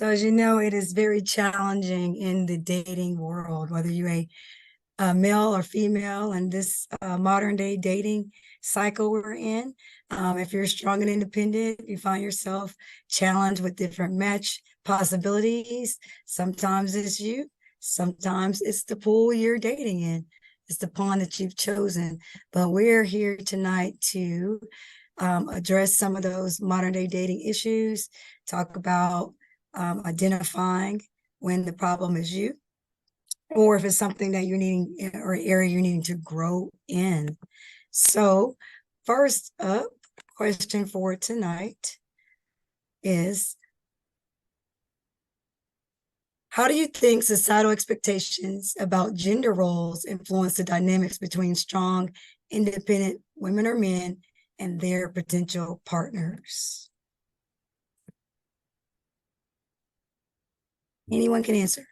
So as you know, it is very challenging in the dating world, whether you're a male or female in this modern day dating cycle we're in. If you're strong and independent, you find yourself challenged with different match possibilities. Sometimes it's you, sometimes it's the pool you're dating in. It's the pond that you've chosen. But we're here tonight to address some of those modern day dating issues, talk about identifying when the problem is you, or if it's something that you're needing or area you're needing to grow in. So first up, question for tonight is, how do you think societal expectations about gender roles influence the dynamics between strong, independent women or men and their potential partners? Anyone can answer.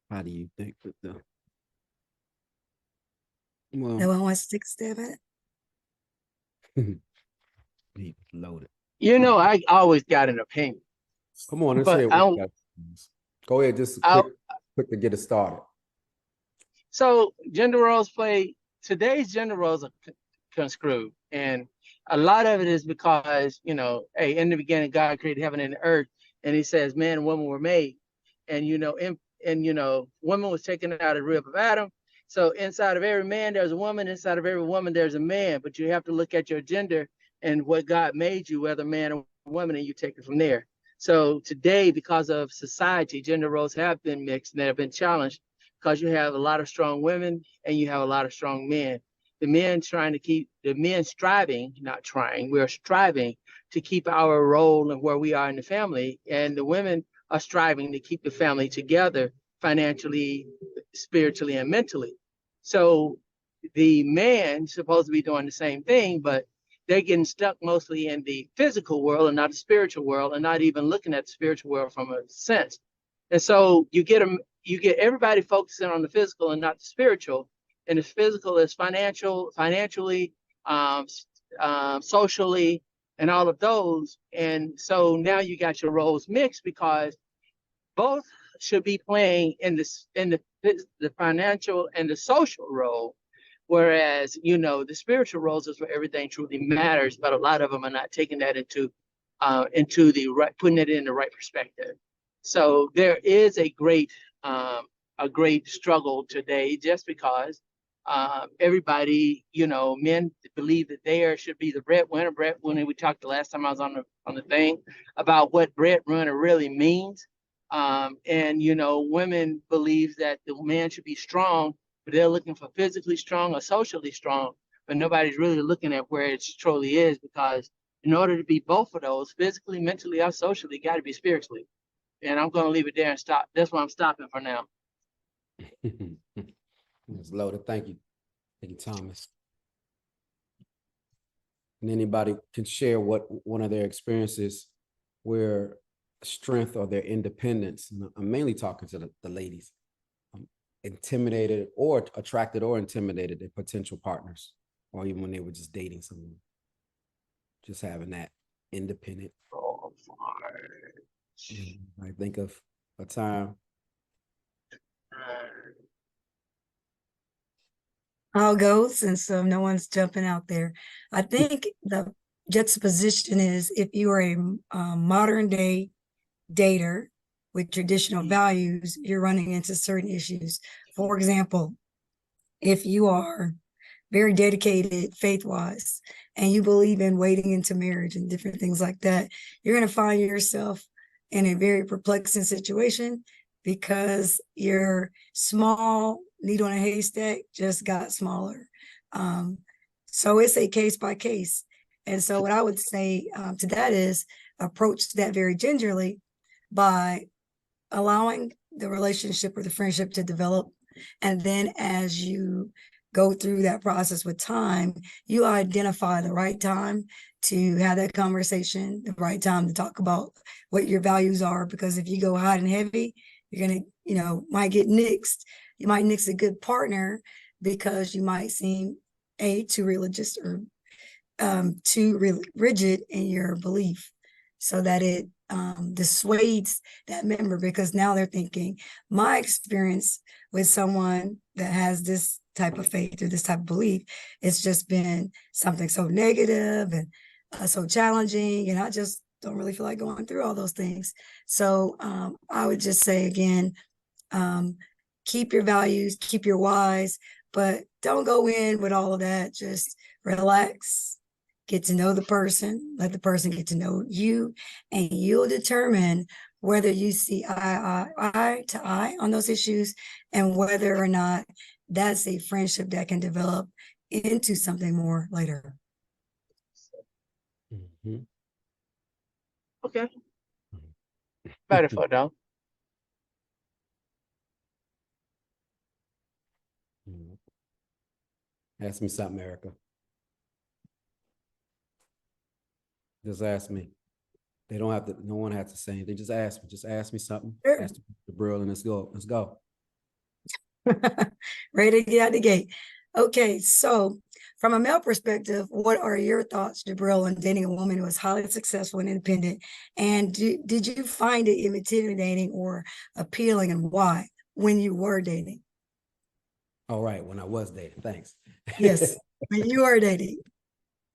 How do you think that the No one wants to take a stab at it? be loaded? You know, I always got an opinion. Come on, let's But hear I what you don't- got. Go ahead, just quick to get it started. So today's gender roles are conscrewed. And a lot of it is because, hey, in the beginning, God created heaven and earth. And he says, man and woman were made. And, woman was taken out of the rib of Adam. So inside of every man, there's a woman. Inside of every woman, there's a man. But you have to look at your gender and what God made you, whether man or woman, and you take it from there. So today, because of society, gender roles have been mixed and they have been challenged because you have a lot of strong women and you have a lot of strong men. The men striving, not trying, we're striving to keep our role and where we are in the family. And the women are striving to keep the family together financially, spiritually, and mentally. So the man is supposed to be doing the same thing, but they're getting stuck mostly in the physical world and not the spiritual world, and not even looking at the spiritual world from a sense. And so you get everybody focusing on the physical and not the spiritual. And the physical is financially, socially, and all of those. And so now you got your roles mixed because both should be playing in the financial and the social role. Whereas, the spiritual roles is where everything truly matters, but a lot of them are not taking that into the right, putting it in the right perspective. So there is a great struggle today, just because everybody, men believe that they should be the breadwinner. We talked the last time I was on the thing about what breadwinner really means. And women believe that the man should be strong, but they're looking for physically strong or socially strong, but nobody's really looking at where it truly is, because in order to be both of those, physically, mentally, or socially, you got to be spiritually. And I'm going to leave it there and stop. That's why I'm stopping for now. It's loaded. Thank you. Thank you, Thomas. And anybody can share what one of their experiences where strength or their independence, I'm mainly talking to the ladies, intimidated or attracted or intimidated their potential partners, or even when they were just dating someone, just having that independent. I think of a time. I'll go, since no one's jumping out there. I think the juxtaposition is, if you are a modern day dater with traditional values, you're running into certain issues. For example, if you are very dedicated faith-wise and you believe in waiting into marriage and different things like that, you're going to find yourself in a very perplexing situation, because your small needle in a haystack just got smaller. So it's a case by case. And so what I would say to that is, approach that very gingerly by allowing the relationship or the friendship to develop. And then as you go through that process with time, you identify the right time to have that conversation, the right time to talk about what your values are. Because if you go hot and heavy, you're going to, might get nixed. You might nix a good partner because you might seem too religious or too rigid in your belief, so that it dissuades that member, because now they're thinking, my experience with someone that has this type of faith or this type of belief, it's just been something so negative and so challenging, and I just don't really feel like going through all those things. So I would just say again, keep your values, keep your whys, but don't go in with all of that. Just relax, get to know the person, let the person get to know you, and you'll determine whether you see eye to eye on those issues, and whether or not that's a friendship that can develop into something more later. Mhm. Okay. Beautiful though. Mhm. Ask me something, Erica. Just ask me. They don't have to, no one has to say anything. Just ask me. Just ask me something. Sure. Ask the bro, and let's go. Let's go. Ready to get out the gate. Okay, so from a male perspective, what are your thoughts, Jabril, on dating a woman who is highly successful and independent? And did you find it intimidating or appealing, and why, when you were dating? All right. When I was dating, thanks. Yes, when you were dating.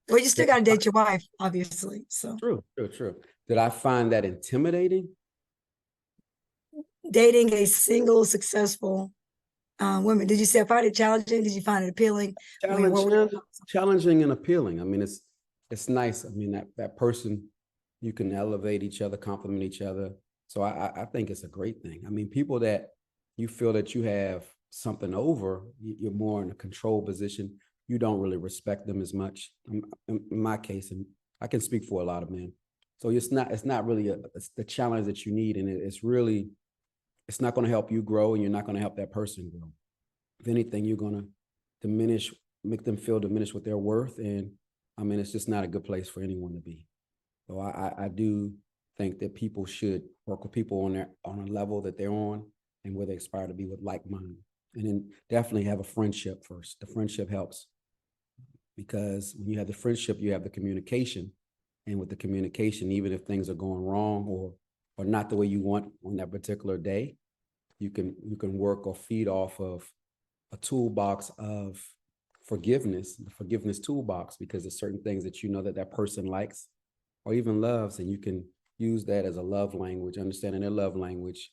Well, you still got to date your wife, obviously. So True, true, true. Did I find that intimidating? dating a single successful woman, did you say, I find it challenging? Did you find it appealing? I mean, what were Challenging and appealing. I mean, it's nice. I mean, that person, you can elevate each other, compliment each other. So I think it's a great thing. I mean, people that you feel that you have something over, you're more in a control position. You don't really respect them as much. In my case, and I can speak for a lot of men. So it's not really it's the challenge that you need, and it's not going to help you grow, and you're not going to help that person grow. If anything, you're going to diminish, make them feel diminished with their worth. And I mean, it's just not a good place for anyone to be. So I do think that people should work with people on a level that they're on and where they aspire to be with like mind. And then definitely have a friendship first. The friendship helps, because when you have the friendship, you have the communication. And with the communication, even if things are going wrong or not the way you want on that particular day, you can work or feed off of a toolbox of forgiveness, the forgiveness toolbox, because there's certain things that you know that person likes or even loves, and you can use that as a love language, understanding their love language,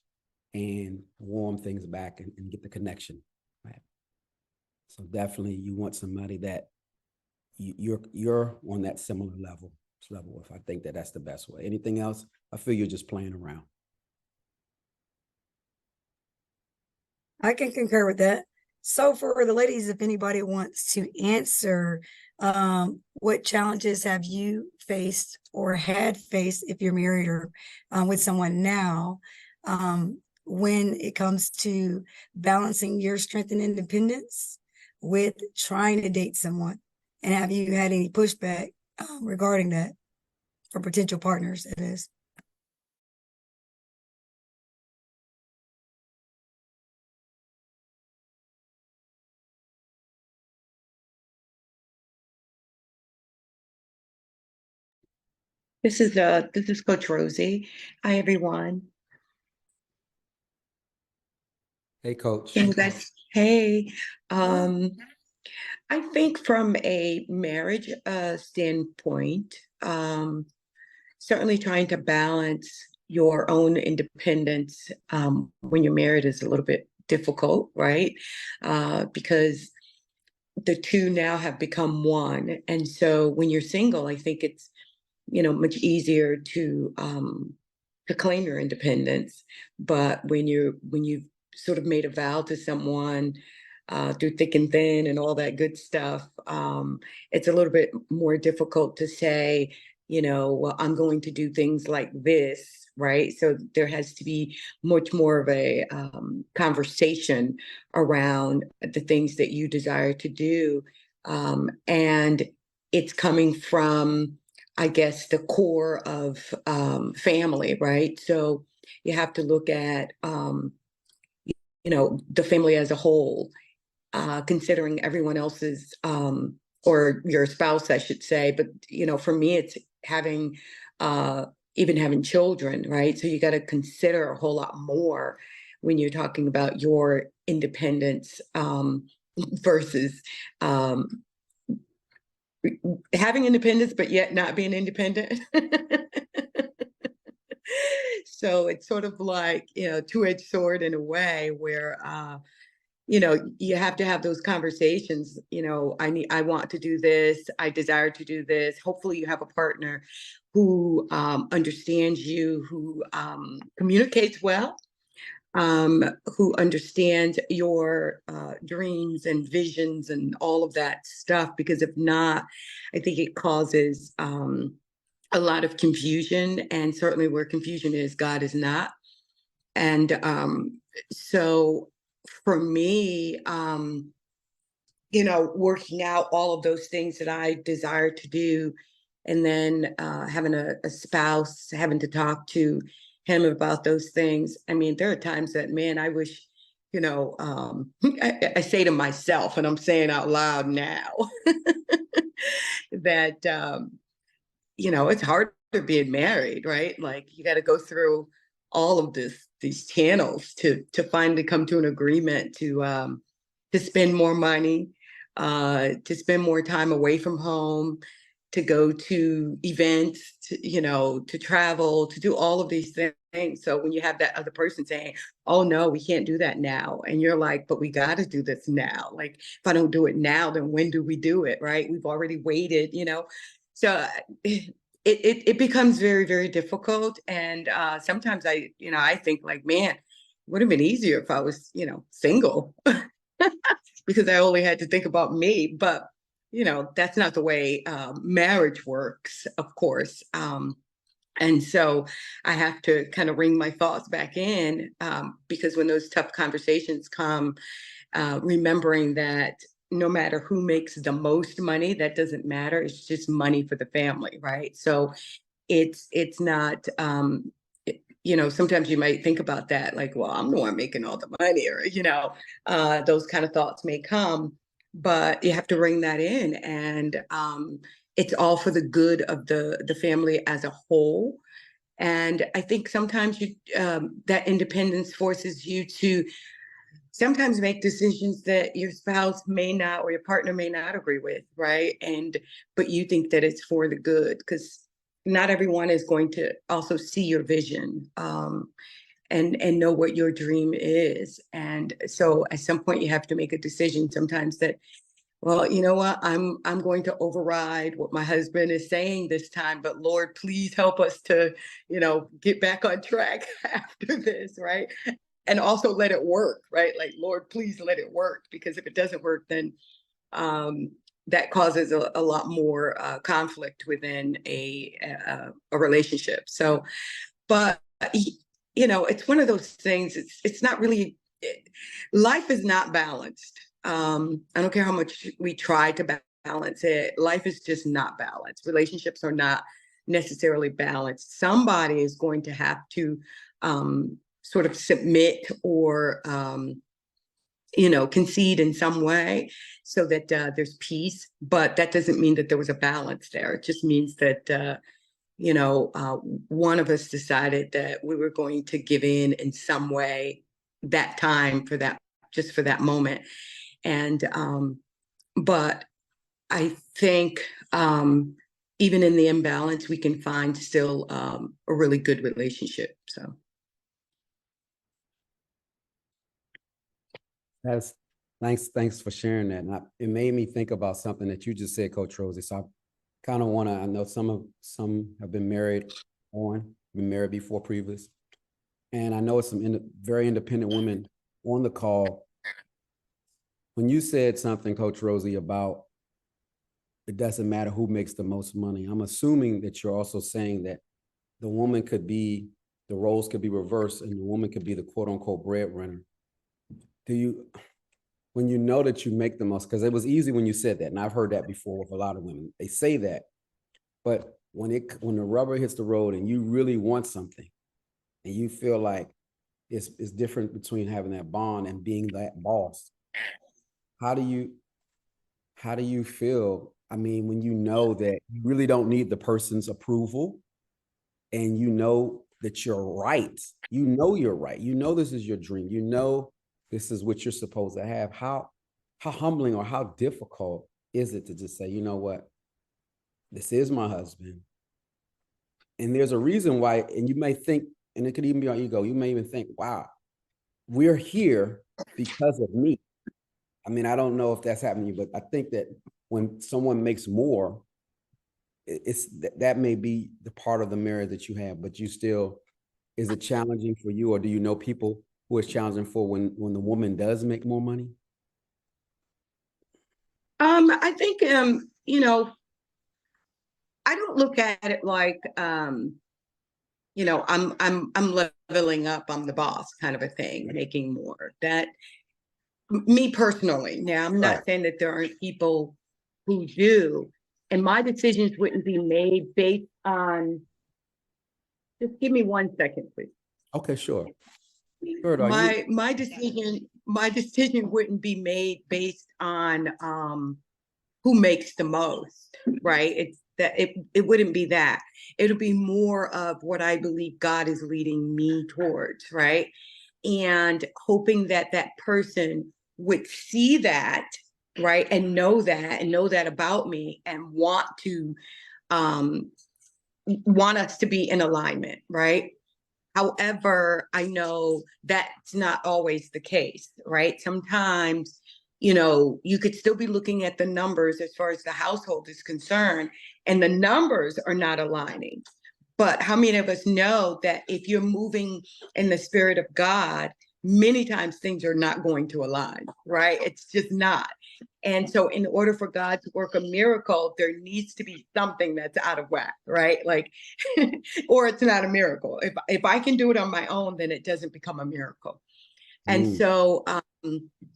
and warm things back and get the connection. Right. So definitely, you want somebody that you're on that similar level with. I think that's the best way. Anything else, I feel you're just playing around. I can concur with that. So for the ladies, if anybody wants to answer, what challenges have you faced or had faced if you're married or with someone now, when it comes to balancing your strength and independence with trying to date someone? And have you had any pushback regarding that for potential partners, it is? This is Coach Rosie. Hi, everyone. Hey, Coach. Can you guys? Hey, I think from a marriage standpoint, certainly trying to balance your own independence when you're married is a little bit difficult, right? Because the two now have become one, and so when you're single, I think it's much easier to claim your independence. But when you've sort of made a vow to someone through thick and thin and all that good stuff, it's a little bit more difficult to say, well, I'm going to do things like this, right? So there has to be much more of a conversation around the things that you desire to do. And it's coming from, I guess, the core of family, right? So you have to look at, the family as a whole, considering everyone else's or your spouse, I should say. But, for me, it's having, even having children, right? So you got to consider a whole lot more when you're talking about your independence, versus, having independence, but yet not being independent. So it's sort of like, two-edged sword in a way where, you have to have those conversations. I want to do this. I desire to do this. Hopefully you have a partner who understands you, who communicates well, who understands your dreams and visions and all of that stuff. Because if not, I think it causes a lot of confusion. And certainly where confusion is, God is not. And so for me, working out all of those things that I desire to do, and then having a spouse, having to talk to him about those things. I mean, there are times that, man, I wish, I say to myself, and I'm saying out loud now, that, it's hard being married, right? Like you got to go through all of these channels to finally come to an agreement to spend more money, to spend more time away from home, to go to events, to travel, to do all of these things. So when you have that other person saying, "Oh no, we can't do that now," and you're like, "But we got to do this now. Like if I don't do it now, then when do we do it? Right? We've already waited." So it becomes very, very difficult. And sometimes I think like, man, it would have been easier if I was, single, because I only had to think about me. But, that's not the way marriage works, of course. And so I have to kind of ring my thoughts back in, because when those tough conversations come, remembering that no matter who makes the most money, that doesn't matter. It's just money for the family, right? So it's not, sometimes you might think about that, like, well, I'm the one making all the money, or, those kind of thoughts may come, but you have to ring that in. And it's all for the good of the family as a whole. And I think sometimes that independence forces you to sometimes make decisions that your spouse may not, or your partner may not agree with, right? But you think that it's for the good, because not everyone is going to also see your vision, and know what your dream is. And so at some point you have to make a decision sometimes that, well, you know what, I'm going to override what my husband is saying this time, but Lord, please help us to, get back on track after this, right? And also let it work, right? Like, Lord, please let it work, because if it doesn't work, then that causes a lot more conflict within a relationship. So, but it's one of those things. It's not really. Life is not balanced. I don't care how much we try to balance it. Life is just not balanced. Relationships are not necessarily balanced. Somebody is going to have to sort of submit, or concede in some way, so that there's peace. But that doesn't mean that there was a balance there. It just means that one of us decided that we were going to give in some way, that time, for that, just for that moment. And but I think even in the imbalance, we can find still a really good relationship. So. That's thanks for sharing that. And it made me think about something that you just said, Coach Rosie. So I kind of want to. I know some have been married before previous, and I know it's some very independent women on the call. When you said something, Coach Rosie, about it doesn't matter who makes the most money, I'm assuming that you're also saying that the roles could be reversed, and the woman could be the quote unquote breadwinner. When you know that you make the most, because it was easy when you said that, and I've heard that before with a lot of women, they say that, but when the rubber hits the road and you really want something, and you feel like it's different between having that bond and being that boss, how do how do you feel? I mean, when you know that you really don't need the person's approval and you know that you're right, you're right, this is your dream, this is what you're supposed to have. How humbling or how difficult is it to just say, you know what, this is my husband. And there's a reason why, and you may think, and it could even be on ego, you may even think, wow, we're here because of me. I mean, I don't know if that's happening, but I think that when someone makes more, it's that may be the part of the marriage that you have, but you still, is it challenging for you, or do you know people who it's challenging for when the woman does make more money? I think you know, I don't look at it like you know, I'm leveling up, I'm the boss kind of a thing, making more. That me personally. Now, I'm not saying that there aren't people who do, and my decisions wouldn't be made based on. Just give me 1 second, please. Okay, sure. My decision wouldn't be made based on who makes the most, right? It wouldn't be that. It'll be more of what I believe God is leading me towards, right? And hoping that that person would see that, right, and know that about me, and want us to be in alignment, right? However, I know that's not always the case, right? Sometimes, you know, you could still be looking at the numbers as far as the household is concerned, and the numbers are not aligning. But how many of us know that if you're moving in the spirit of God, many times things are not going to align, right? It's just not. And so in order for God to work a miracle, there needs to be something that's out of whack, right? Like, or it's not a miracle. If I can do it on my own, then it doesn't become a miracle. And so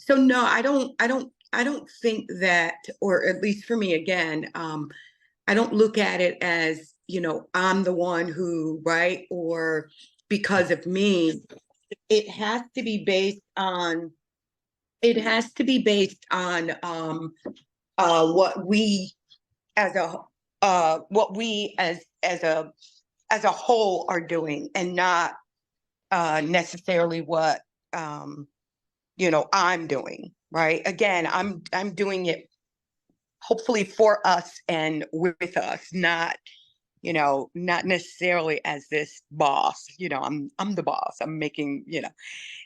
no, I don't think that, or at least for me, again, I don't look at it as, you know, I'm the one who, right, or because of me. It has to be based on what we as a as a whole are doing, and not necessarily what you know, I'm doing, right? Again, I'm doing it hopefully for us and with us, not, you know, not necessarily as this boss. You know, I'm the boss, I'm making, you know.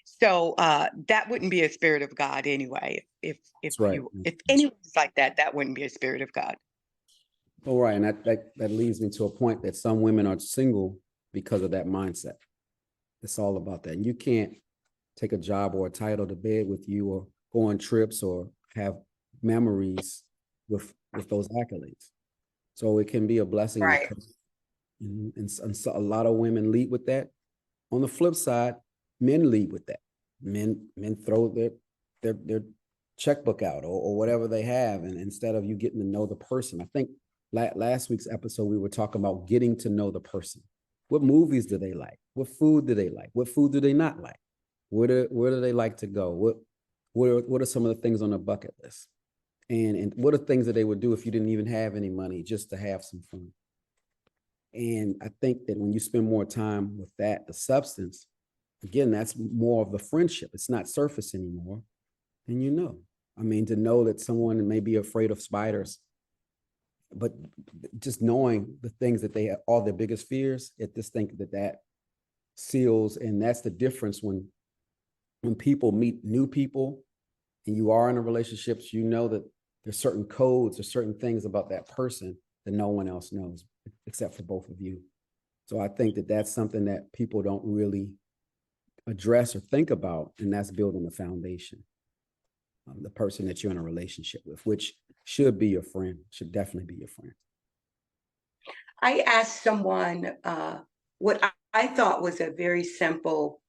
So that wouldn't be a spirit of God anyway. If anyone's like that, that wouldn't be a spirit of God. All right, and that leads me to a point that some women are single because of that mindset. It's all about that. And you can't take a job or a title to bed with you, or go on trips, or have memories with those accolades. So it can be a blessing. Right. And so a lot of women lead with that. On the flip side, men lead with that. Men throw their checkbook out, or whatever they have, and instead of you getting to know the person. I think last week's episode we were talking about getting to know the person. What movies do they like? What food do they like? What food do they not like? Where do they like to go? What are some of the things on the bucket list? And what are things that they would do if you didn't even have any money, just to have some fun? And I think that when you spend more time with that, the substance, again, that's more of the friendship. It's not surface anymore. And you know, I mean, to know that someone may be afraid of spiders, but just knowing the things that they have, all their biggest fears, it just think that seals. And that's the difference when people meet new people and you are in a relationships, you know that there's certain codes or certain things about that person that no one else knows except for both of you. So I think that that's something that people don't really address or think about, and that's building a foundation. The person that you're in a relationship with, which should be your friend, should definitely be your friend. I asked someone what I thought was a very simple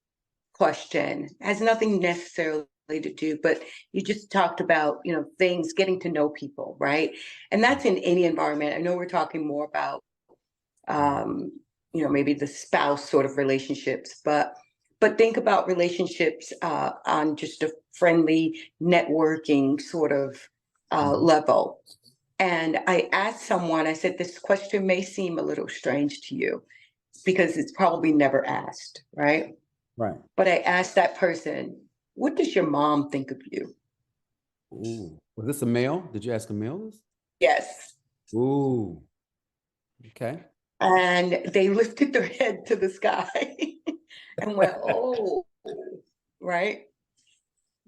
question. It has nothing necessarily to do, but you just talked about, you know, things, getting to know people, right? And that's in any environment. I know we're talking more about, you know, maybe the spouse sort of relationships, but think about relationships on just a friendly networking sort of level. And I asked someone, I said, this question may seem a little strange to you because it's probably never asked, right? Right. But I asked that person, what does your mom think of you? Ooh. Was this a male? Did you ask a male this? Yes. Ooh. Okay. And they lifted their head to the sky and went, oh, right?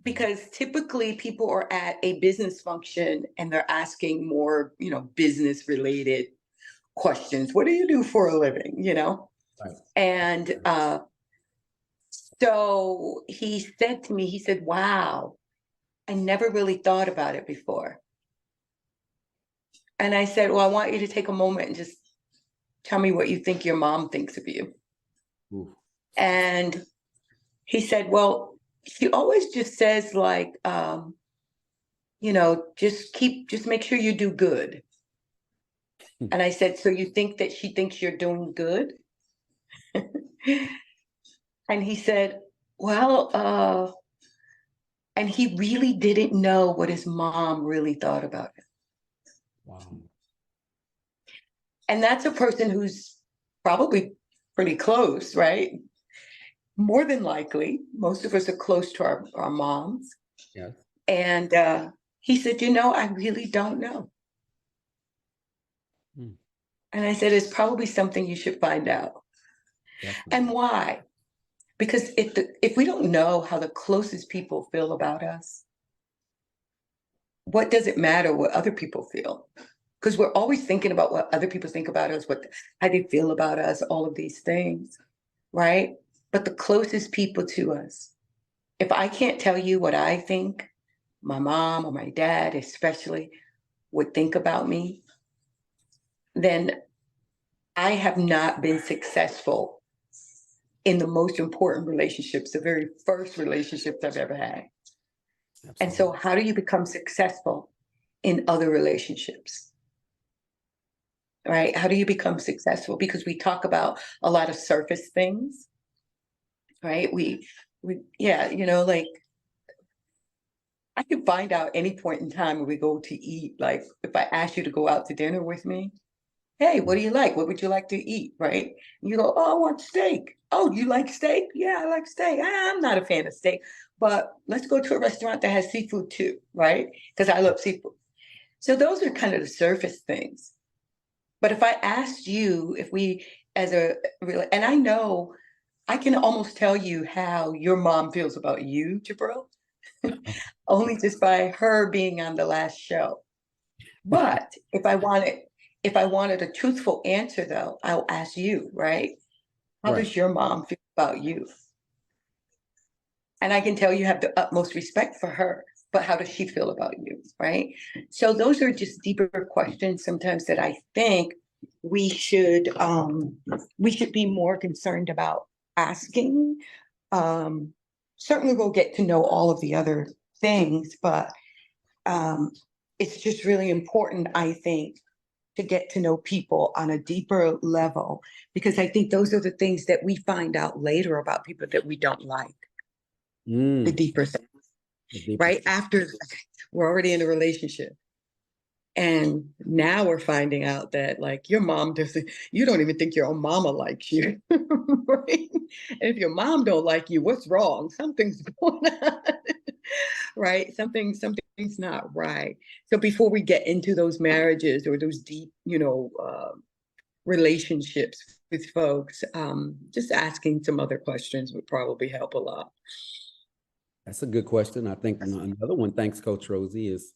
Because typically people are at a business function and they're asking more, business related questions. What do you do for a living? Right. And so he said to me, he said, wow, I never really thought about it before. And I said, well, I want you to take a moment and just tell me what you think your mom thinks of you. Ooh. And he said, well, she always just says like, just make sure you do good. And I said, so you think that she thinks you're doing good? And he said, well, and he really didn't know what his mom really thought about him. Wow. And that's a person who's probably pretty close, right? More than likely, most of us are close to our moms. Yes. And he said, I really don't know. Hmm. And I said, it's probably something you should find out. Definitely. And why? Because if we don't know how the closest people feel about us, what does it matter what other people feel? Because we're always thinking about what other people think about us, how they feel about us, all of these things, right? But the closest people to us, if I can't tell you what I think, my mom or my dad especially would think about me, then I have not been successful in the most important relationships, the very first relationships I've ever had. Absolutely. And so how do you become successful in other relationships? Right? How do you become successful? Because we talk about a lot of surface things, right? Yeah, like I can find out any point in time when we go to eat, like if I ask you to go out to dinner with me, hey, what do you like? What would you like to eat? Right? And you go, oh, I want steak. Oh, you like steak? Yeah, I like steak. I'm not a fan of steak, but let's go to a restaurant that has seafood too, right? Because I love seafood. So those are kind of the surface things. But if I asked you if we, and I know I can almost tell you how your mom feels about you, Jabril, only just by her being on the last show. But if I wanted a truthful answer, though, I'll ask you, right? How Right. does your mom feel about you? And I can tell you have the utmost respect for her, but how does she feel about you, right? So those are just deeper questions sometimes that I think we should be more concerned about asking. Certainly we'll get to know all of the other things, but it's just really important, I think, to get to know people on a deeper level, because I think those are the things that we find out later about people that we don't like, the deeper things, The deeper right? stuff. After we're already in a relationship. And now we're finding out that like you don't even think your own mama likes you, right? And if your mom don't like you, what's wrong? Something's going on, right? Something's not right. So before we get into those marriages or those deep, relationships with folks, just asking some other questions would probably help a lot. That's a good question. I think another one, thanks, Coach Rosie, is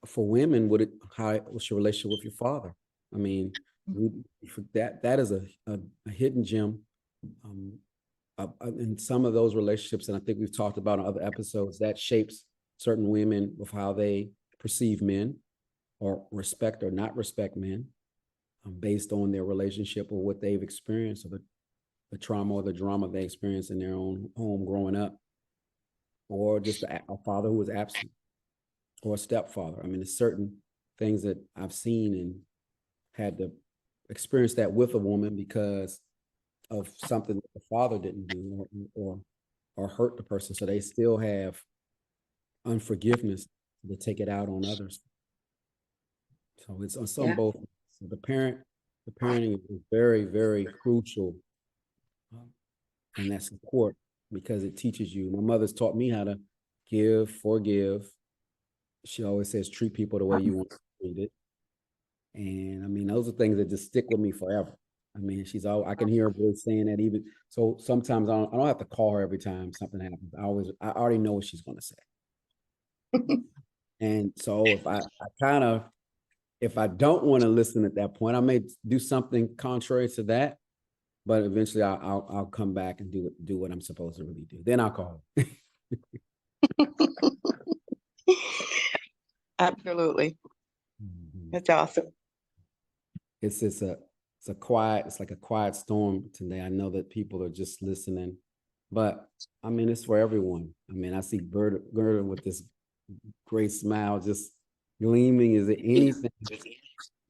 for women, what's your relationship with your father? I mean, that is a hidden gem. In some of those relationships, and I think we've talked about in other episodes, that shapes certain women with how they perceive men or respect or not respect men, based on their relationship or what they've experienced, or the trauma or the drama they experienced in their own home growing up, or just a father who was absent, or a stepfather. I mean, there's certain things that I've seen and had to experience that with a woman because of something that the father didn't do or hurt the person. So they still have unforgiveness to take it out on others. So it's on some Yeah. both. So the parenting is very, very crucial, in that support, because it teaches you. My mother's taught me how to give, forgive. She always says, treat people the way you want to be treated. And I mean, those are things that just stick with me forever. I mean, I can hear her voice saying that even, so sometimes I don't have to call her every time something happens. I already know what she's going to say. And so if I don't want to listen at that point, I may do something contrary to that, but eventually I'll come back and do what I'm supposed to really do. Then I'll call her. Absolutely. Mhm. That's awesome. It's like a quiet storm today. I know that people are just listening, but I mean, it's for everyone. I mean, I see Gerda with this great smile, just gleaming. Is there anything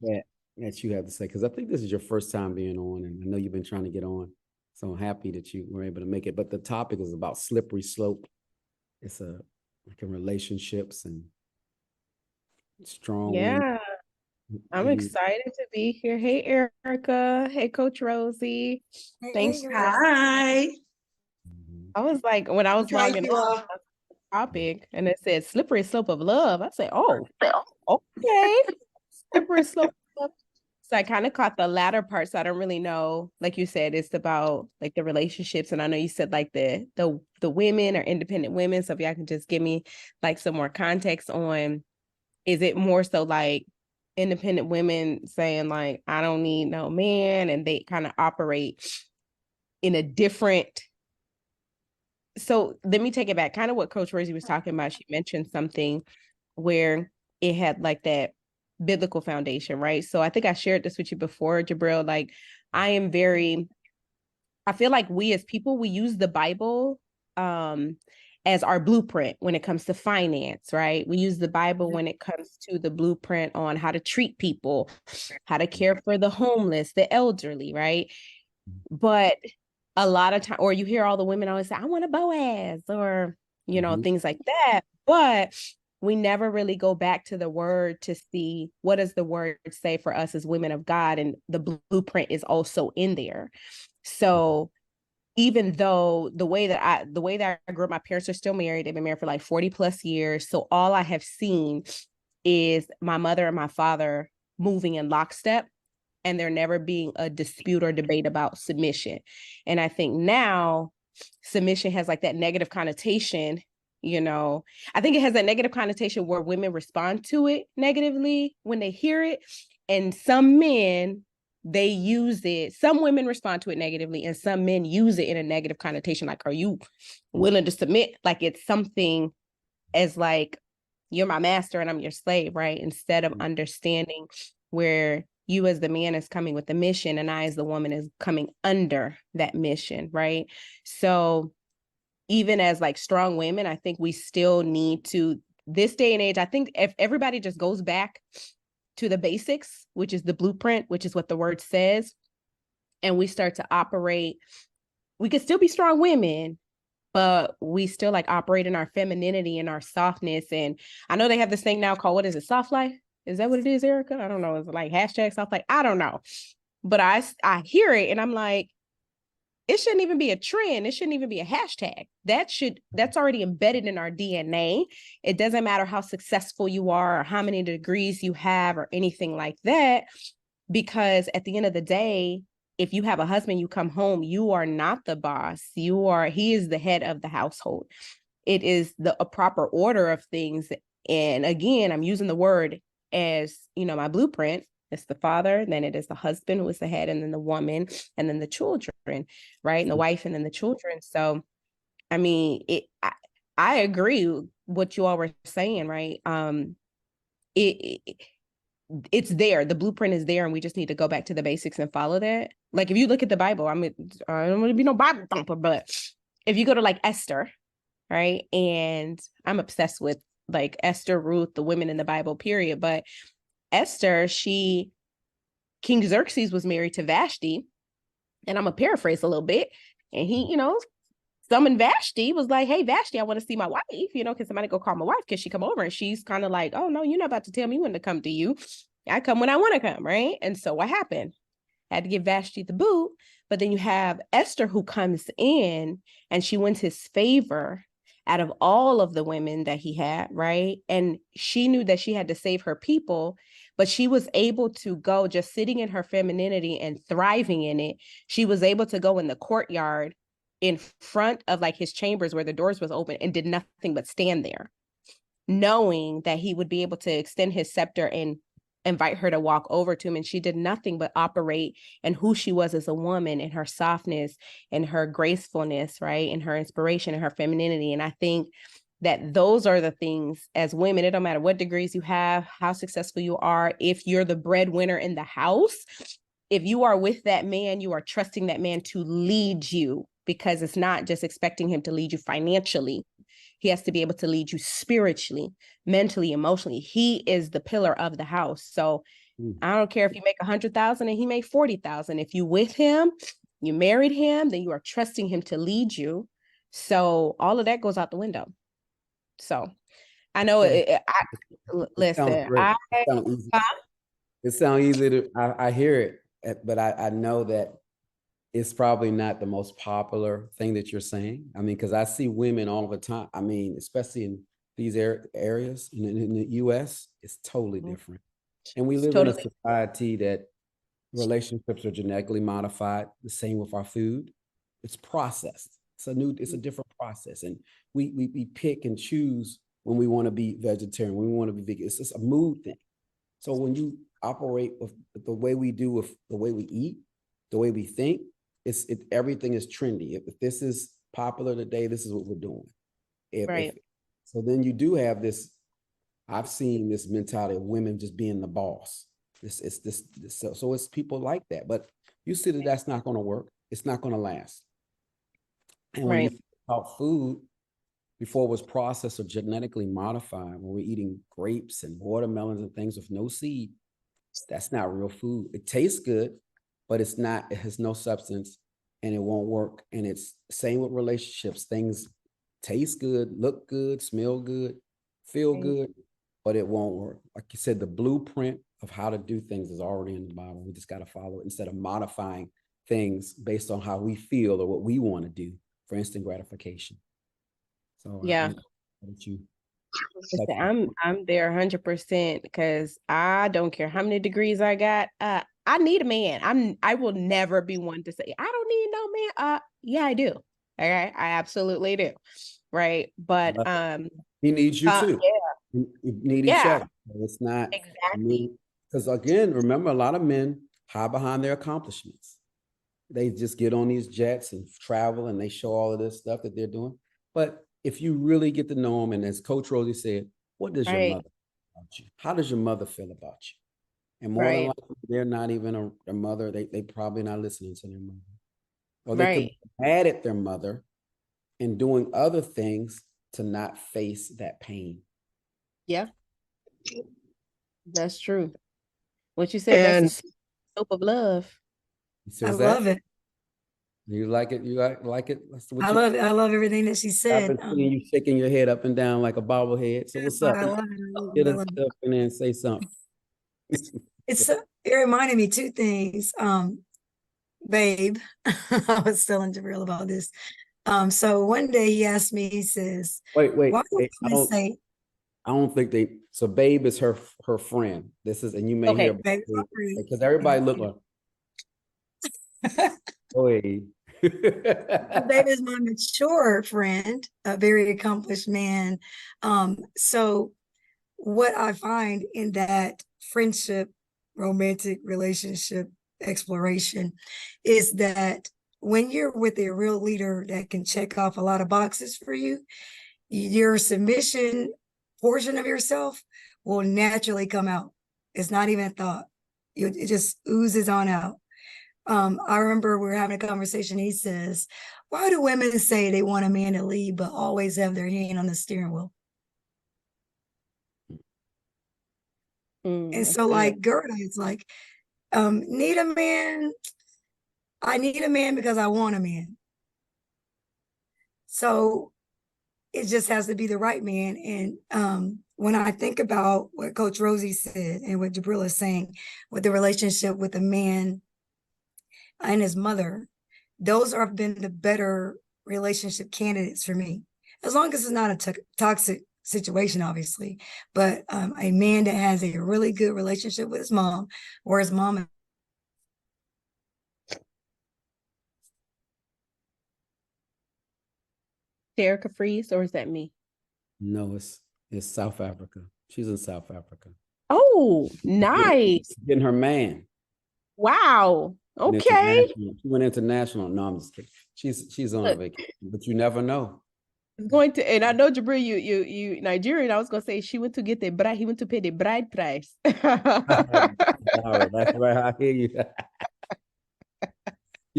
that you have to say? Because I think this is your first time being on, and I know you've been trying to get on. So I'm happy that you were able to make it. But the topic is about slippery slope. It's like in relationships and strong women. Yeah, I'm excited to be here. Hey, Erica. Hey, Coach Rosie. Thanks. Hey, Hi. Mhm. I was like, when I was Okay, logging on topic and it said slippery slope of love, I said, oh, okay. Slippery slope of love. So I kind of caught the latter part. So I don't really know. Like you said, it's about like the relationships. And I know you said like the women or independent women. So if y'all can just give me like some more context on, is it more so like independent women saying like, I don't need no man, and they kind of operate in a different. So let me take it back. Kind of what Coach Rosie was talking about. She mentioned something where it had like that biblical foundation, right? So I think I shared this with you before, Jabril. Like I feel like we as people, we use the Bible as our blueprint when it comes to finance, right? We use the Bible when it comes to the blueprint on how to treat people, how to care for the homeless, the elderly, right? But a lot of time, or you hear all the women always say, I want a Boaz, or, things like that. But we never really go back to the word to see what does the word say for us as women of God. And the blueprint is also in there. So even though the way that I grew up, my parents are still married. They've been married for like 40 plus years. So all I have seen is my mother and my father moving in lockstep, and there never being a dispute or debate about submission. And I think now submission has like that negative connotation, I think it has a negative connotation where women respond to it negatively when they hear it. And some men, they use it. Some women respond to it negatively, and some men use it in a negative connotation. Like, are you willing to submit? Like it's something as like, you're my master and I'm your slave, right? Instead of understanding where you as the man is coming with the mission and I as the woman is coming under that mission, right? So even as like strong women, I think we still need to, this day and age, I think if everybody just goes back to the basics, which is the blueprint, which is what the word says, and we start to operate, we could still be strong women, but we still like operate in our femininity and our softness. And I know they have this thing now called, what is it, soft life? Is that what it is, Erica? I don't know. Is it like hashtag soft life? I don't know. But I hear it and I'm like, it shouldn't even be a trend. It shouldn't even be a hashtag. That's already embedded in our DNA. It doesn't matter how successful you are or how many degrees you have or anything like that, because at the end of the day, if you have a husband, you come home, you are not the boss. He is the head of the household. It is a proper order of things. And again, I'm using the word as, my blueprint. It's the father, then it is the husband who is the head, and then the woman, and then the children, right? And the wife, and then the children. So, I mean, I agree with what you all were saying, right? It's there. The blueprint is there, and we just need to go back to the basics and follow that. Like if you look at the Bible, I mean, I don't want to be no Bible thumper, but if you go to like Esther, right? And I'm obsessed with like Esther, Ruth, the women in the Bible, period. But Esther, King Xerxes was married to Vashti, and I'm gonna paraphrase a little bit. And he, summoned Vashti, was like, hey, Vashti, I want to see my wife, can somebody go call my wife? Can she come over? And she's kind of like, oh, no, you're not about to tell me when to come to you. I come when I want to come, right? And so what happened? Had to give Vashti the boot. But then you have Esther who comes in and she wins his favor out of all of the women that he had, right? And she knew that she had to save her people, but she was able to go, just sitting in her femininity and thriving in it. She was able to go in the courtyard in front of like his chambers where the doors was open and did nothing but stand there, knowing that he would be able to extend his scepter and invite her to walk over to him. And she did nothing but operate in who she was as a woman, and her softness and her gracefulness, right? And her inspiration and her femininity. And I think that those are the things as women, it don't matter what degrees you have, how successful you are, if you're the breadwinner in the house, if you are with that man, you are trusting that man to lead you, because it's not just expecting him to lead you financially. He has to be able to lead you spiritually, mentally, emotionally. He is the pillar of the house. So I don't care if you make 100,000 and he made 40,000. If you with him, you married him, then you are trusting him to lead you. So all of that goes out the window. So I know listen, great. It sounds easy. It sounds easy to, I hear it, but I know that it's probably not the most popular thing that you're saying. I mean, because I see women all the time. I mean, especially in these areas in the US, it's totally different. And we live in a society that relationships are genetically modified, the same with our food. It's processed. It's a different process. And we pick and choose when we want to be vegetarian, when we want to be vegan. It's just a mood thing. So when you operate with the way we do, with the way we eat, the way we think, everything is trendy. If this is popular today, this is what we're doing. So then you do have this, I've seen this mentality of women just being the boss. So it's people like that. But you see that that's not going to work. It's not going to last. And when you think about food, before it was processed or genetically modified, when we're eating grapes and watermelons and things with no seed, that's not real food. It tastes good, but it has no substance, and it won't work. And it's same with relationships. Things taste good, look good, smell good, feel good, but it won't work. Like you said, the blueprint of how to do things is already in the Bible. We just got to follow it instead of modifying things based on how we feel or what we want to do for instant gratification. So I'm there 100% because I don't care how many degrees I got. I need a man. I will never be one to say I don't need no man. Yeah, I do. Okay, I absolutely do. Right, but he needs you too. Yeah. You need each other. It's not exactly because again, remember, a lot of men hide behind their accomplishments. They just get on these jets and travel, and they show all of this stuff that they're doing. But if you really get to know them, and as Coach Rosie said, what does your mother feel about you? How does your mother feel about you? And more than likely, they're not even a mother. They probably not listening to their mother. Or they could be mad at their mother and doing other things to not face that pain. Yeah. That's true. What you said, that's the slope of love. I love it. You like it? You like it? I love it. I love everything that she said. I've been seeing you shaking your head up and down like a bobblehead. So what's up? I love it. Get up in there and say something. It reminded me two things. Babe, I was telling Jabril about this. So one day he asked me, he says, wait, why do women say, I don't think so Babe is her friend. This is, and you may hear Babe, because everybody look like Babe is my mature friend, a very accomplished man. So what I find in that friendship, romantic relationship exploration is that when you're with a real leader that can check off a lot of boxes for you, your submission portion of yourself will naturally come out. It's not even a thought. It just oozes on out. I remember we were having a conversation. He says, why do women say they want a man to lead, but always have their hand on the steering wheel? And so like Gerda, it's like, need a man. I need a man because I want a man. So it just has to be the right man. And when I think about what Coach Rosie said and what Jabril is saying with the relationship with a man and his mother, those have been the better relationship candidates for me. As long as it's not a toxic situation, obviously, but a man that has a really good relationship with his mom, or his mom. Erica Freeze, or is that me? No, it's South Africa. She's in South Africa. Oh, nice. Getting her man. Wow. Went Okay. international. She went international. No, I'm just kidding. She's on a vacation, but you never know. Going to, and I know Jabril, you Nigerian. I was gonna say she went to get the bride. He went to pay the bride price. All right, that's right. I hear you.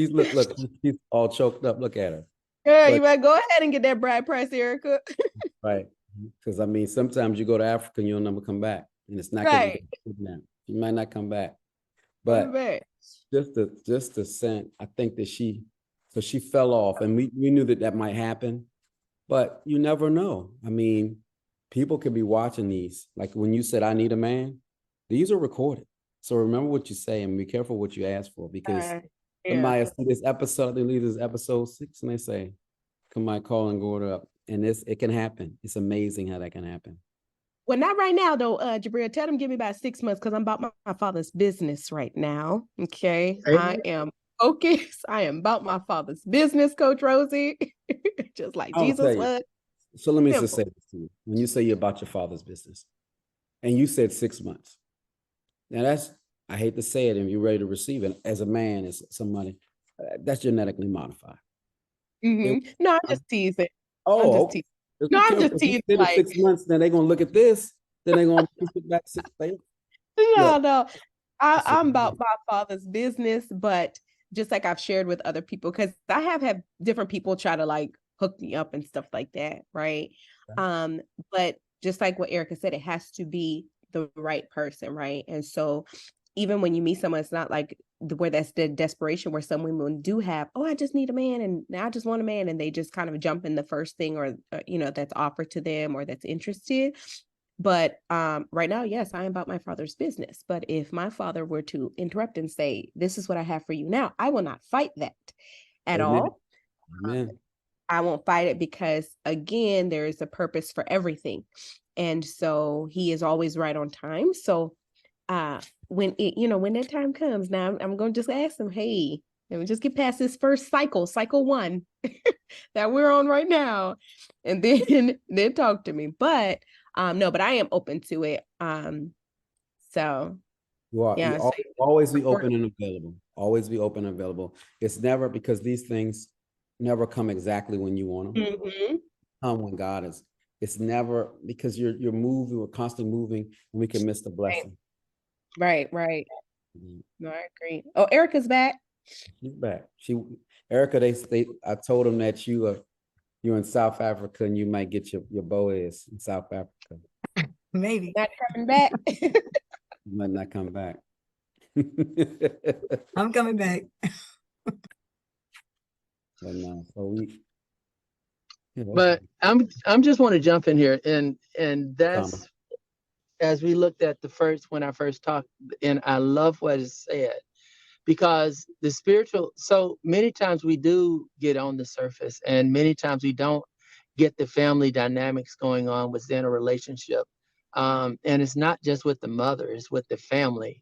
Look, she's all choked up. Look at her. Yeah, But- you better go ahead and get that bride price, Erica. Right. Because I mean, sometimes you go to Africa and you'll never come back. And it's not Right. you might not come back. But Man. just the scent, I think that she fell off, and we knew that might happen, but you never know. I mean, people could be watching these. Like when you said, I need a man, these are recorded. So remember what you say and be careful what you ask for, because somebody see this episode, they leave this episode 6 and they say, come on, call and go up. And it can happen. It's amazing how that can happen. Well, not right now, though, Jabril. Tell them give me about 6 months because I'm about my father's business right now. Okay. I am focused. I am about my father's business, Coach Rosie. Just like I'll tell Jesus you. was. So let me Simple. just say this to you. When you say you're about your father's business, and you said 6 months. Now I hate to say it, and you're ready to receive it as a man, as somebody, that's genetically modified. No, I'm just teasing. Oh, I'm just okay. teasing. No, I'm just teasing. Like, 6 months, then they're gonna look at this. Then they're gonna push it back 6 days. No. I'm about my father's business, but just like I've shared with other people, because I have had different people try to like hook me up and stuff like that, right? But just like what Erica said, it has to be the right person, right? And so even when you meet someone, it's not like where that's the desperation where some women do have, oh, I just need a man and now I just want a man, and they just kind of jump in the first thing or that's offered to them or that's interested. But right now, yes, I am about my father's business. But if my father were to interrupt and say, this is what I have for you now, I will not fight that at all. Amen. I won't fight it because, again, there is a purpose for everything. And so he is always right on time. So when that time comes, now I'm going to just ask him, hey, let me just get past this first cycle 1 that we're on right now, and then talk to me. But no, but I am open to it. So You are. yeah, You always be open and available. Always be open and available. It's never, because these things never come exactly when you want them. Come when God is. It's never, because you're moving, we're constantly moving, and we can miss the blessing. Right. No, I agree. Oh, Erica's back. She's back. Erica, I told them that you're in South Africa and you might get your boys in South Africa. Maybe. Not coming back. You might not come back. I'm coming back. But no, so But I'm just want to jump in here, and that's as we looked at when I first talked, and I love what it said, because the spiritual, so many times we do get on the surface, and many times we don't get the family dynamics going on within a relationship. And it's not just with the mother, it's with the family,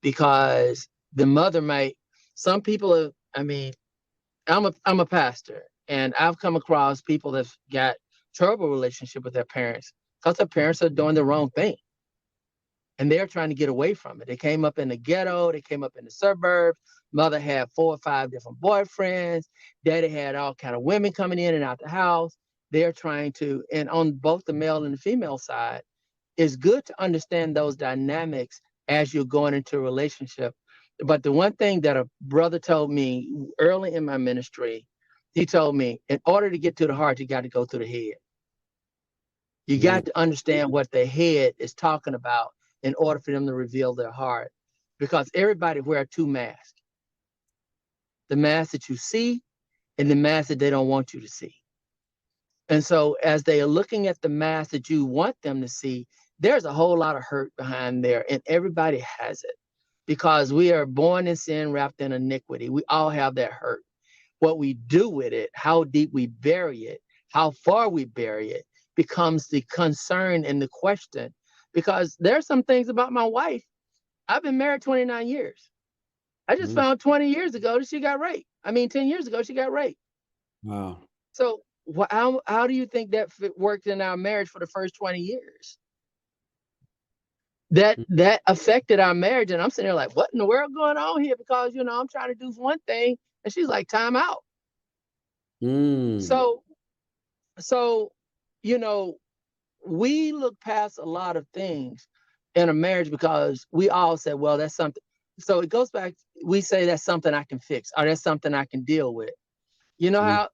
because the mother some people I'm a pastor, and I've come across people that've got terrible relationship with their parents because their parents are doing the wrong thing. And they're trying to get away from it. They came up in the ghetto, they came up in the suburbs. Mother had 4 or 5 different boyfriends. Daddy had all kind of women coming in and out the house. They're trying to, and on both the male and the female side, it's good to understand those dynamics as you're going into a relationship. But the one thing that a brother told me early in my ministry, he told me, in order to get to the heart, you got to go through the head. You got to understand what the head is talking about in order for them to reveal their heart. Because everybody wear 2 masks. The mask that you see and the mask that they don't want you to see. And so as they are looking at the mask that you want them to see, there's a whole lot of hurt behind there, and everybody has it because we are born in sin, wrapped in iniquity. We all have that hurt. What we do with it, how deep we bury it, how far we bury it, becomes the concern and the question. Because there's some things about my wife. I've been married 29 years. I just found 20 years ago that she got raped. I mean, 10 years ago, she got raped. Wow. So how do you think that worked in our marriage for the first 20 years? That affected our marriage. And I'm sitting there like, what in the world going on here? Because, you know, I'm trying to do one thing and she's like, time out. So, you know, we look past a lot of things in a marriage because we all said, well, that's something. So it goes back, we say that's something I can fix, or that's something I can deal with. You know how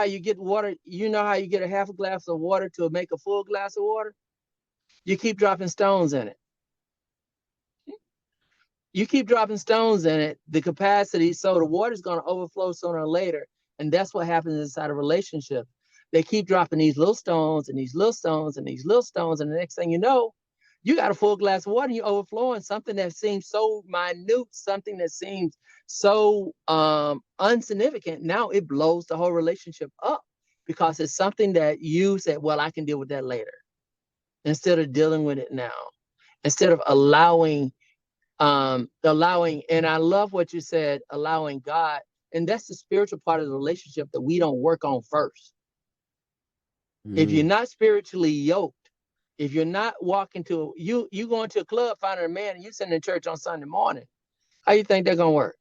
you get water, you know how you get a half a glass of water to make a full glass of water? You keep dropping stones in it. You keep dropping stones in it, the capacity, so the water's going to overflow sooner or later. And that's what happens inside a relationship. They keep dropping these little stones and these little stones and these little stones. And the next thing you know, you got a full glass of water and you're overflowing something that seems so minute, something that seems so insignificant. Now it blows the whole relationship up because it's something that you said, well, I can deal with that later, instead of dealing with it now, instead of allowing, and I love what you said, allowing God. And that's the spiritual part of the relationship that we don't work on first. If you're not spiritually yoked, if you're not walking to you going to a club, finding a man, and you sitting in church on Sunday morning, how you think they're gonna work?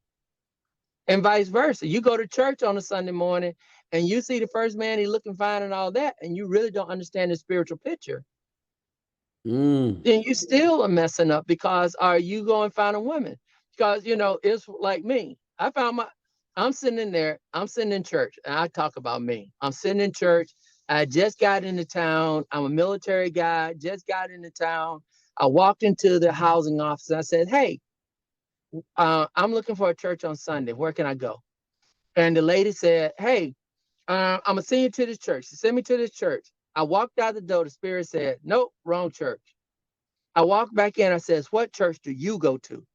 And vice versa. You go to church on a Sunday morning and you see the first man, he looking fine and all that, and you really don't understand the spiritual picture. Then you still are messing up, because are you going to find a woman? Because, you know, it's like me. I'm sitting in there, I'm sitting in church, and I talk about me. I'm sitting in church. I just got into town. I'm a military guy, just got into town. I walked into the housing office. I said, hey, I'm looking for a church on Sunday. Where can I go? And the lady said, hey, I'm going to send you to this church. She sent me to this church. I walked out the door. The Spirit said, nope, wrong church. I walked back in. I says, what church do you go to?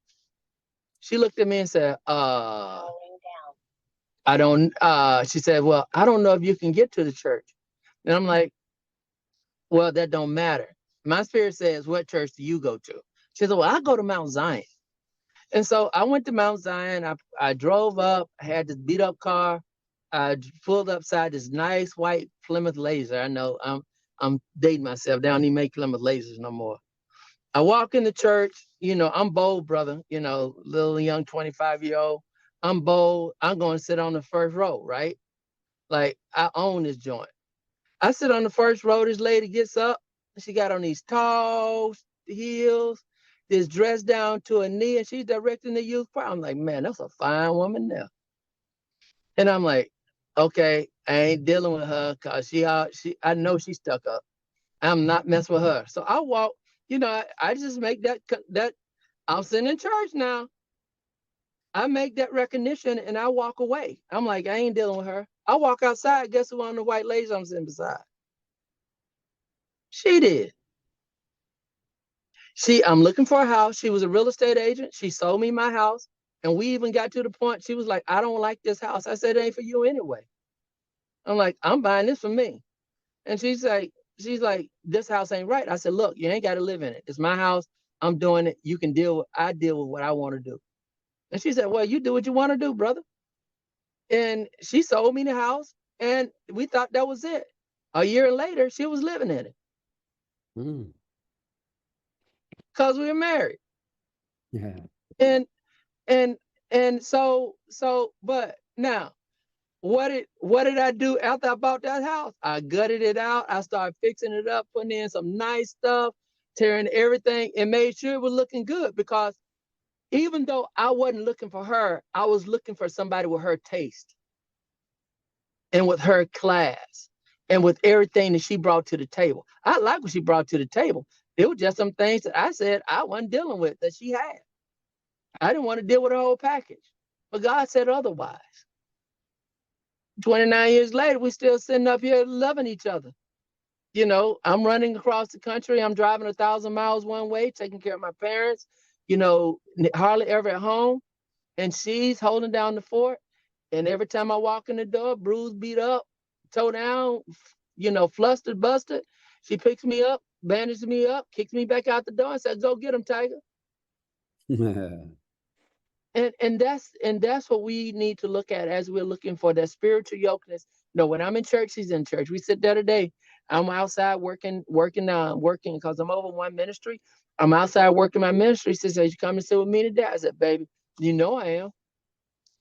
She looked at me and said, I don't, she said, well, I don't know if you can get to the church. And I'm like, well, that don't matter. My Spirit says, what church do you go to? She said, well, I go to Mount Zion. And so I went to Mount Zion. I drove up, I had this beat up car. I pulled up beside this nice white Plymouth Laser. I know I'm dating myself. They don't even make Plymouth Lasers no more. I walk in the church, you know, I'm bold, brother, you know, little young 25-year-old. I'm bold. I'm going to sit on the first row, right? Like, I own this joint. I sit on the first row. This lady gets up. She got on these tall heels, this dress down to her knee, and she's directing the youth choir. I'm like, man, that's a fine woman there. And I'm like, okay, I ain't dealing with her because I know she's stuck up. I'm not messing with her. So I walk, you know, I just make that I'm sitting in church now. I make that recognition and I walk away. I'm like, I ain't dealing with her. I walk outside. Guess who on the white laser I'm sitting beside? She did. I'm looking for a house. She was a real estate agent. She sold me my house. And we even got to the point, she was like, I don't like this house. I said, it ain't for you anyway. I'm like, I'm buying this for me. And she's like, this house ain't right. I said, look, you ain't got to live in it. It's my house. I'm doing it. You can I deal with what I want to do. And she said, well, you do what you want to do, brother. And she sold me the house and we thought that was it. A year later, she was living in it. Because we were married. Yeah. And so, but now, what did I do after I bought that house? I gutted it out. I started fixing it up, putting in some nice stuff, tearing everything, and made sure it was looking good. Because even though I wasn't looking for her, I was looking for somebody with her taste and with her class and with everything that she brought to the table. I like what she brought to the table. It was just some things that I said I wasn't dealing with that she had. I didn't want to deal with the whole package, but God said otherwise. 29 years later, we're still sitting up here loving each other. You know, I'm running across the country. I'm driving 1,000 miles one way, taking care of my parents, you know, hardly ever at home. And she's holding down the fort. And every time I walk in the door, bruised, beat up, toe down, you know, flustered, busted, she picks me up, bandages me up, kicks me back out the door and says, go get him, Tiger. And that's what we need to look at as we're looking for that spiritual yokeness. No, when I'm in church, he's in church. We sit there today. I'm outside working because I'm over one ministry. I'm outside working my ministry. She says, you come and sit with me today? I said, baby, you know I am.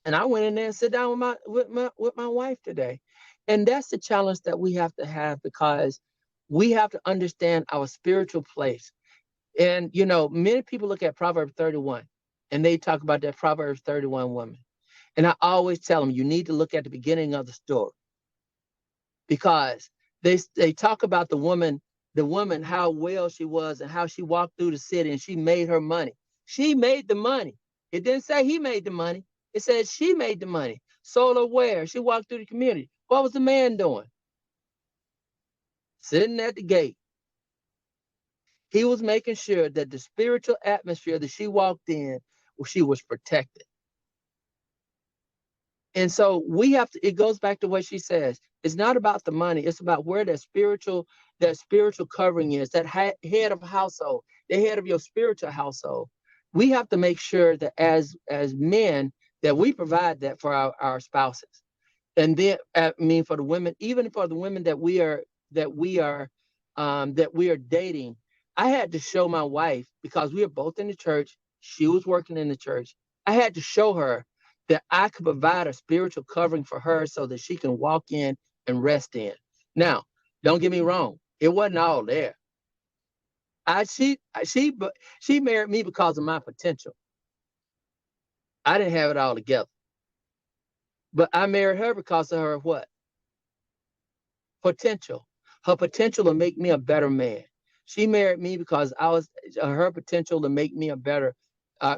And I went in there and sit down with my wife today. And that's the challenge that we have to have, because we have to understand our spiritual place. And, you know, many people look at Proverbs 31 and they talk about that Proverbs 31 woman. And I always tell them, you need to look at the beginning of the story, because they talk about the woman, how well she was and how she walked through the city and she made her money. She made the money. It didn't say he made the money. It said she made the money. Sold her where? She walked through the community. What was the man doing? Sitting at the gate. He was making sure that the spiritual atmosphere that she walked in, she was protected. And so we have to, it goes back to what she says. It's not about the money. It's about where that spiritual covering is, that head of household, the head of your spiritual household. We have to make sure that as men, that we provide that for our spouses. And then, I mean, for the women, even for the women that we are dating, I had to show my wife, because we are both in the church. She was working in the church. I had to show her that I could provide a spiritual covering for her so that she can walk in and rest in. Now, don't get me wrong. It wasn't all there. She married me because of my potential. I didn't have it all together. But I married her because of her what? Potential. Her potential to make me a better man. She married me because her potential to make me a better I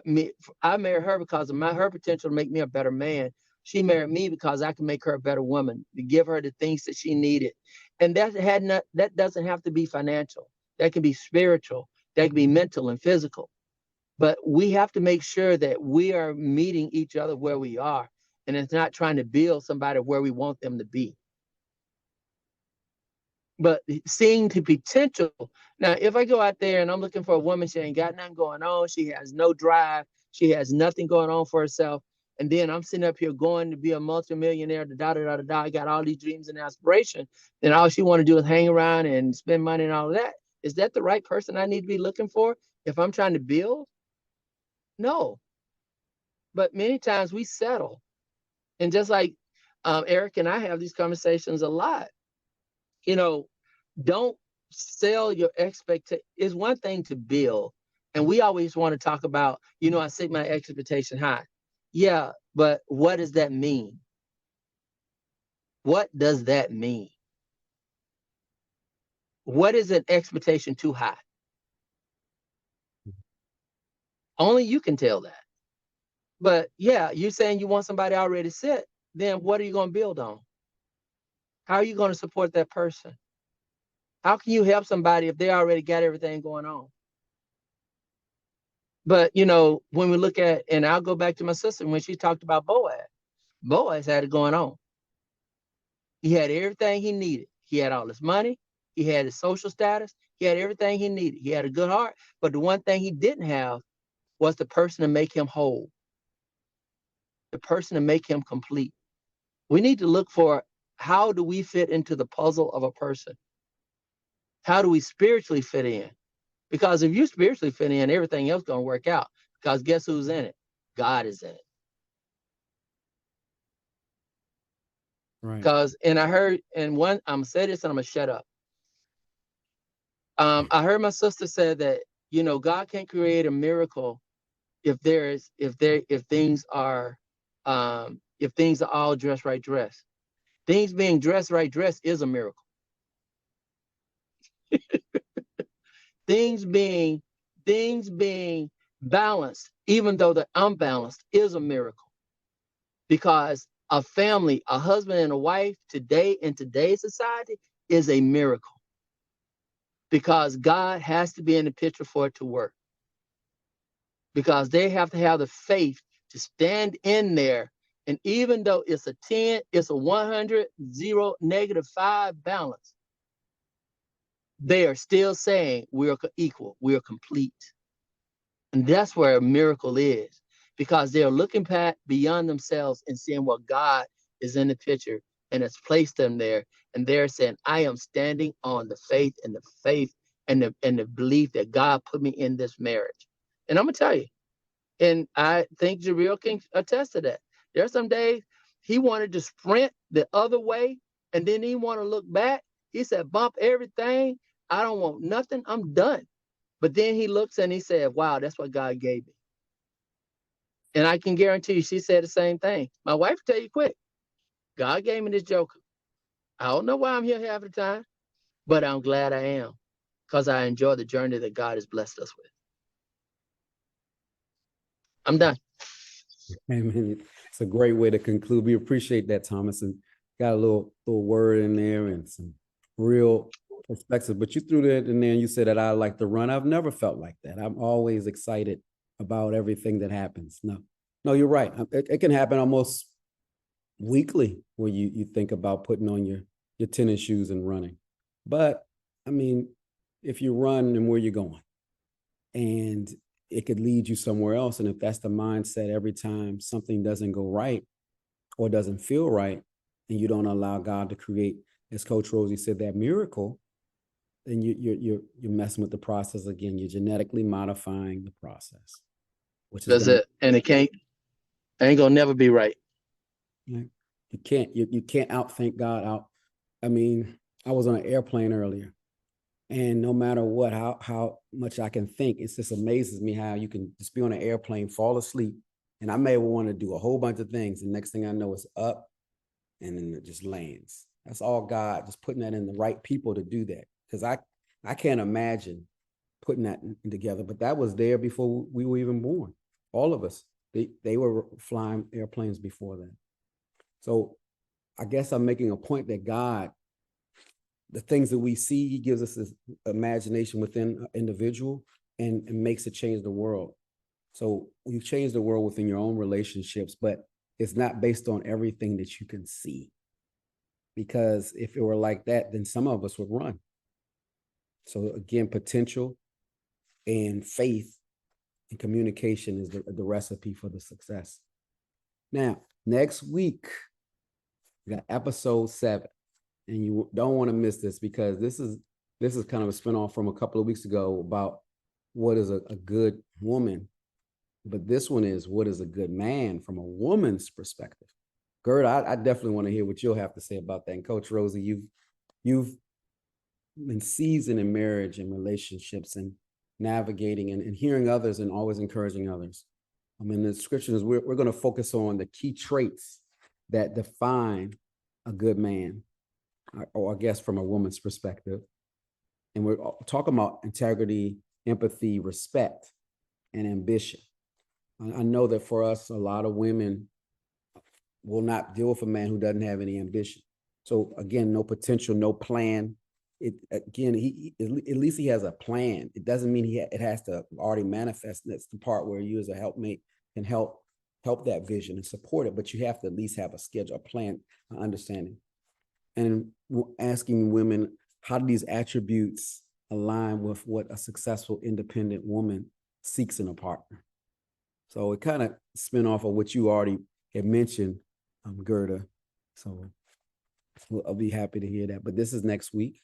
married her because of her potential to make me a better man. She married me because I can make her a better woman, to give her the things that she needed. And that doesn't have to be financial. That can be spiritual. That can be mental and physical. But we have to make sure that we are meeting each other where we are, and it's not trying to build somebody where we want them to be. But seeing the potential. Now, if I go out there and I'm looking for a woman, she ain't got nothing going on, she has no drive, she has nothing going on for herself, and then I'm sitting up here going to be a multimillionaire, I got all these dreams and aspirations, then all she want to do is hang around and spend money and all of that. Is that the right person I need to be looking for if I'm trying to build? No. But many times we settle. And just like Eric and I have these conversations a lot, you know, don't sell your expectation. It's one thing to build. And we always want to talk about, you know, I set my expectation high. Yeah, but what does that mean? What does that mean? What is an expectation too high? Only you can tell that. But yeah, you're saying you want somebody already set, then what are you going to build on? How are you going to support that person? How can you help somebody if they already got everything going on? But, you know, when we look at, and I'll go back to my sister when she talked about Boaz. Boaz had it going on. He had everything he needed. He had all his money. He had his social status. He had everything he needed. He had a good heart. But the one thing he didn't have was the person to make him whole, the person to make him complete. We need to look for, how do we fit into the puzzle of a person? How do we spiritually fit in? Because if you spiritually fit in, everything else is going to work out. Because guess who's in it? God is in it. Right. Because, and I heard, and one, I'm going to say this and I'm going to shut up. I heard my sister say that, you know, God can't create a miracle if things are all dressed right dressed. Things being dressed right dressed is a miracle. things being balanced, even though they're unbalanced, is a miracle. Because a family, a husband and a wife today in today's society is a miracle, because God has to be in the picture for it to work, because they have to have the faith to stand in there. And even though it's a 10, it's a 100, 0, -5 balance, they are still saying we're equal, we're complete. And that's where a miracle is, because they're looking beyond themselves and seeing what God is in the picture and has placed them there. And they're saying, I am standing on the faith and the belief that God put me in this marriage. And I'm gonna tell you, and I think Jarrell can attest to that. There are some days he wanted to sprint the other way, and then he want to look back. He said, bump everything. I don't want nothing. I'm done. But then he looks and he said, wow, that's what God gave me. And I can guarantee you, she said the same thing. My wife will tell you quick, God gave me this joker. I don't know why I'm here half the time, but I'm glad I am, because I enjoy the journey that God has blessed us with. I'm done. Amen. It's a great way to conclude. We appreciate that, Thomas, and got a little word in there and some real perspective. But you threw that in there and you said that I like to run. I've never felt like that. I'm always excited about everything that happens. No, you're right. It can happen almost weekly where you think about putting on your tennis shoes and running. But I mean, if you run, and where you're going, and it could lead you somewhere else. And if that's the mindset, every time something doesn't go right or doesn't feel right, and you don't allow God to create, as Coach Rosie said, that miracle, then you're messing with the process again. You're genetically modifying the process, which is That's it. And it ain't gonna never be right. You can't outthink God out. I mean, I was on an airplane earlier, and no matter what, how much I can think, it just amazes me how you can just be on an airplane, fall asleep, and I may want to do a whole bunch of things. And next thing I know, it's up, and then it just lands. That's all God, just putting that in the right people to do that. Because I can't imagine putting that together. But that was there before we were even born. All of us, they were flying airplanes before that. So I guess I'm making a point that God, the things that we see, he gives us this imagination within an individual and makes it change the world. So you change the world within your own relationships, but it's not based on everything that you can see. Because if it were like that, then some of us would run. So again, potential and faith and communication is the recipe for the success. Now, next week, we got episode 7. And you don't want to miss this, because this is kind of a spinoff from a couple of weeks ago about what is a good woman. But this one is, what is a good man from a woman's perspective? Gert, I definitely want to hear what you'll have to say about that. And Coach Rosie, you've been seasoned in marriage and relationships and navigating and hearing others and always encouraging others. I mean, the scriptures, we're going to focus on the key traits that define a good man, or I guess from a woman's perspective. And we're talking about integrity, empathy, respect, and ambition. I know that for us, a lot of women will not deal with a man who doesn't have any ambition. So again, no potential, no plan. At least he has a plan. It doesn't mean it has to already manifest. That's the part where you as a helpmate can help that vision and support it. But you have to at least have a schedule, a plan, an understanding. And asking women, how do these attributes align with what a successful, independent woman seeks in a partner? So it kind of spin off of what you already had mentioned, Gerda. So I'll be happy to hear that. But this is next week.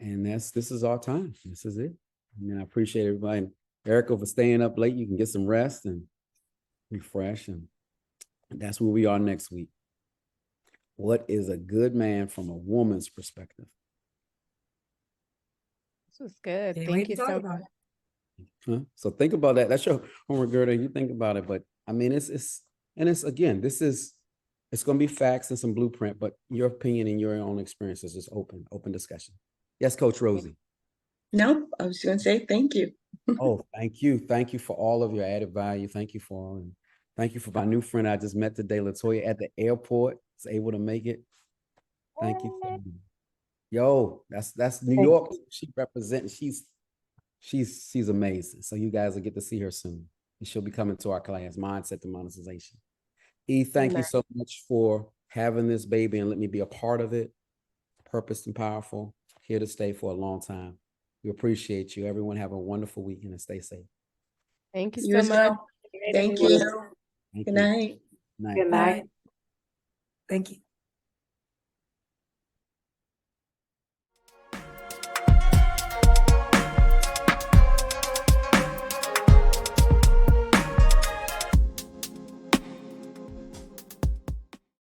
And this is our time. This is it. I mean, I appreciate everybody. And Erica, for staying up late. You can get some rest and refresh. And that's where we are next week. What is a good man from a woman's perspective? This was good. Can't Thank wait you to talk so about much. it. So think about that. That's your homework, Gerda. You think about it. But I mean, it's again, it's going to be facts and some blueprint, but your opinion and your own experiences is open discussion. Yes, Coach Rosie. No, I was going to say thank you. Oh, thank you. Thank you for all of your added value. Thank you for Thank you for my new friend I just met today, Latoya, at the airport. Was able to make it. Thank you. Yo, that's New York. She represents. She's amazing. So you guys will get to see her soon. And she'll be coming to our class, Mindset to Monetization. Thank you so much for having this baby and let me be a part of it. Purpose and powerful. Here to stay for a long time. We appreciate you. Everyone have a wonderful weekend and stay safe. Thank you You so as much. well. Great, Thank everyone. you. Thank Good you. night. Night. Good night. Thank you.